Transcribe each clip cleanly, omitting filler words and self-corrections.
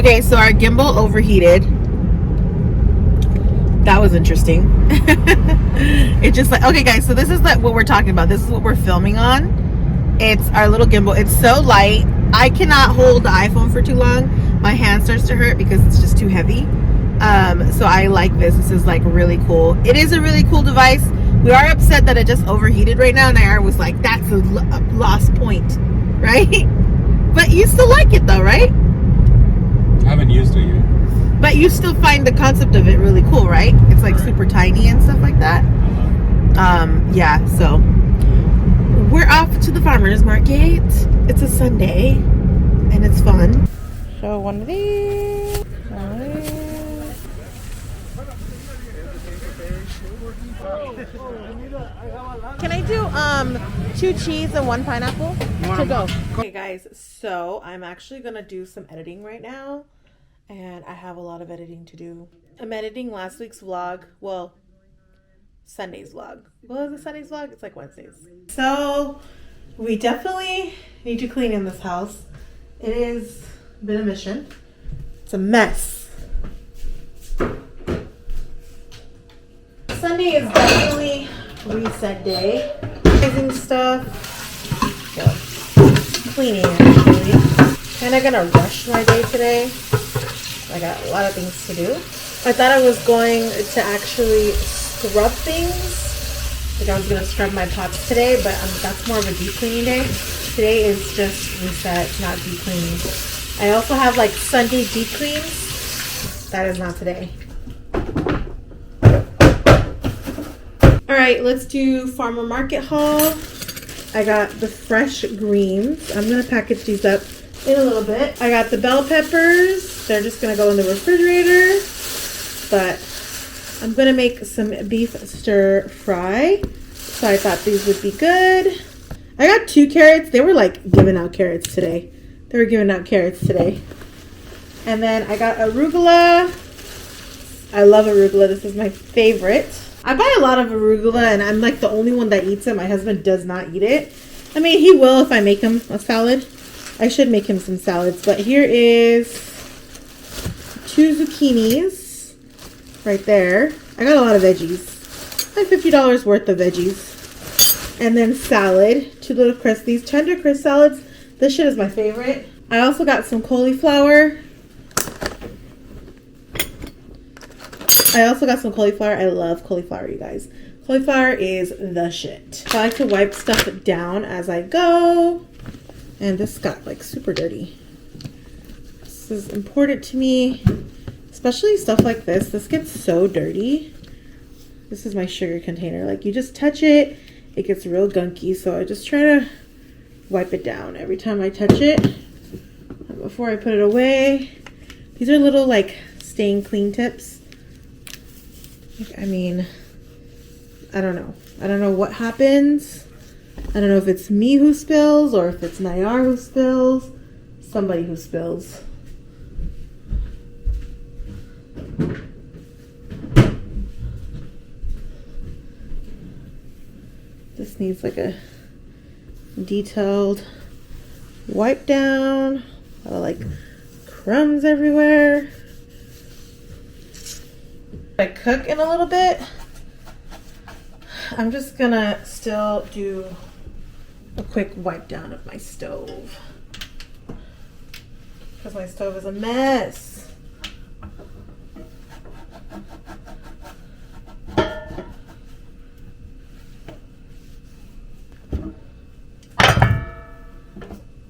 Okay, so our gimbal overheated. That was interesting. It just like, okay guys, so this is like what we're talking about. This is what we're filming on. It's our little gimbal. It's so light. I cannot hold the iPhone for too long. My hand starts to hurt because it's just too heavy. So I like this. This is like really cool. It is a really cool device. We are upset that it just overheated right now, and I was like, that's a lost point, right? But you still like it though, right? I haven't used it yet. But you still find the concept of it really cool, right? It's like super tiny and stuff like that. Yeah, so we're off to the farmer's market. It's a Sunday and it's fun. So one of these. Can I do 2 cheese and 1 pineapple to go? Okay guys, so I'm actually gonna do some editing right now. And I have a lot of editing to do. I'm editing last week's vlog. Well, Sunday's vlog. What was it, Sunday's vlog? It's like Wednesdays. So, we definitely need to clean in this house. It has been a mission. It's a mess. Sunday is definitely reset day. Organizing stuff. Well, cleaning actually. Kinda gonna rush my day today. I got a lot of things to do. I thought I was going to actually scrub things. Like I was going to scrub my pots today, but that's more of a deep cleaning day. Today is just reset, not deep cleaning. I also have like Sunday deep cleans. That is not today. Alright, let's do farmer market haul. I got the fresh greens. I'm going to package these up in a little bit. I got the bell peppers. They're just gonna go in the refrigerator. But I'm gonna make some beef stir fry. So I thought these would be good. I got 2 carrots. They were like giving out carrots today. They were giving out carrots today. And then I got arugula. I love arugula. This is my favorite. I buy a lot of arugula and I'm like the only one that eats it. My husband does not eat it. I mean, he will if I make him a salad. I should make him some salads, but here is 2 zucchinis right there. I got a lot of veggies, like $50 worth of veggies. And then salad, 2 little crisps. These tender crisp salads, this shit is my favorite. I also got some cauliflower. I love cauliflower, you guys. Cauliflower is the shit. I like to wipe stuff down as I go. And this got like super dirty. This is important to me, especially stuff like this. This gets so dirty. This is my sugar container. Like you just touch it, it gets real gunky. So I just try to wipe it down every time I touch it before I put it away. These are little like staying clean tips. I mean, I don't know. I don't know what happens. I don't know if it's me who spills or if it's Nayar who spills. Somebody who spills. This needs like a detailed wipe down. Like crumbs everywhere. I cook in a little bit. I'm just gonna still do a quick wipe down of my stove because my stove is a mess.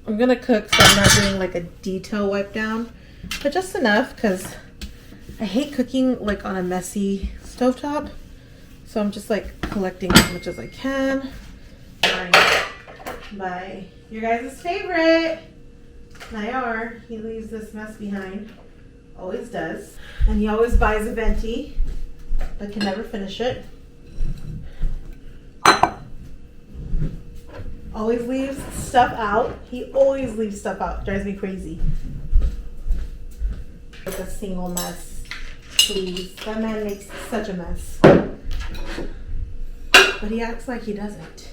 I'm gonna cook, so I'm not doing like a detail wipe down, but just enough because I hate cooking like on a messy stovetop. So I'm just like collecting as much as I can. By your guys' favorite, Nayar. He leaves this mess behind. Always does. And he always buys a venti, but can never finish it. Always leaves stuff out. He always leaves stuff out. Drives me crazy. Like a single mess. Please. That man makes such a mess. But he acts like he doesn't.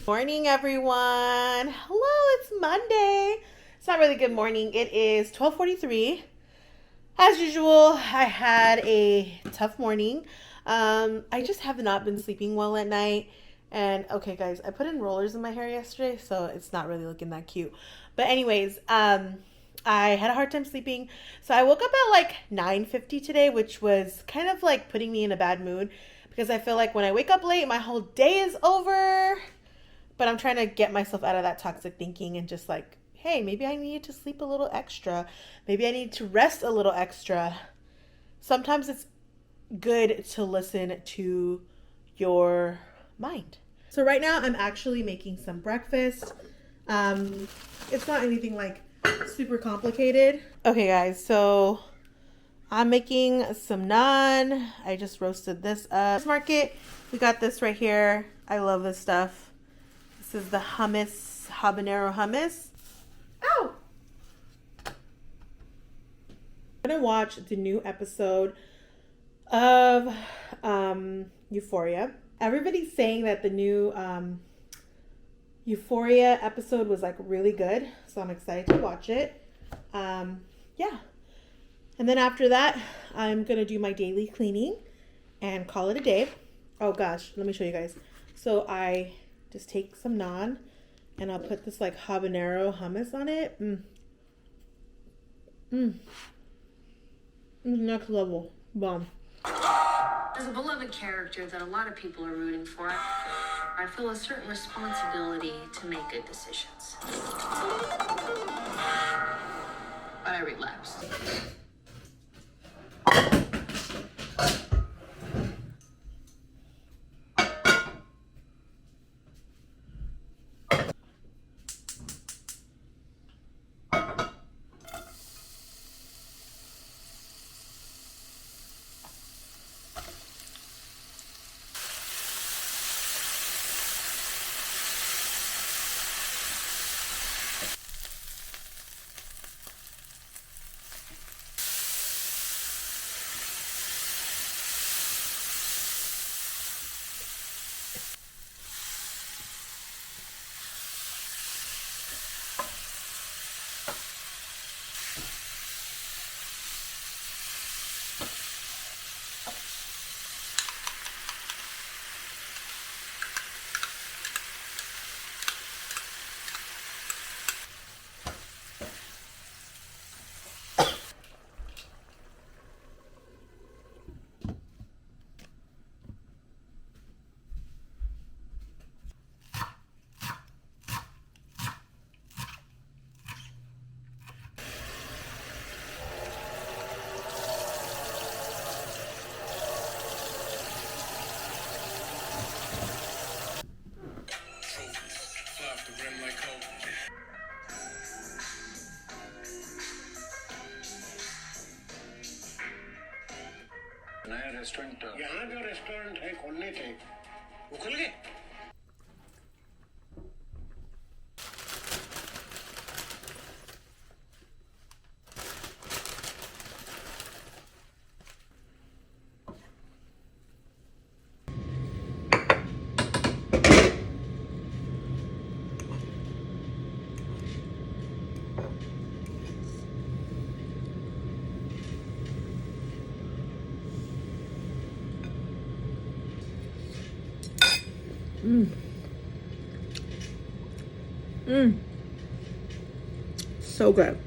Morning, everyone. Hello, it's Monday. It's not really good morning. It is 12:43. As usual, I had a tough morning. I just have not been sleeping well at night. And okay, guys, I put in rollers in my hair yesterday, so it's not really looking that cute. But anyways, I had a hard time sleeping. So I woke up at like 9:50 today, which was kind of like putting me in a bad mood because I feel like when I wake up late, my whole day is over. But I'm trying to get myself out of that toxic thinking and just like, hey, maybe I need to sleep a little extra. Maybe I need to rest a little extra. Sometimes it's good to listen to your mind. So right now I'm actually making some breakfast. It's not anything like super complicated. Okay, guys, so I'm making some naan. I just roasted this up. Market, we got this right here. I love this stuff. This is the hummus, habanero hummus. Ow! I'm gonna watch the new episode of Euphoria. Everybody's saying that the new Euphoria episode was like really good, so I'm excited to watch it. Yeah. And then after that, I'm gonna do my daily cleaning and call it a day. Oh gosh, let me show you guys. So I just take some naan and I'll put this like habanero hummus on it. Next level. Bomb. As a beloved character that a lot of people are rooting for, I feel a certain responsibility to make good decisions. But I relapsed. नया restaurant यहाँ जो restaurant है खोलने थे वो खुल गए So good.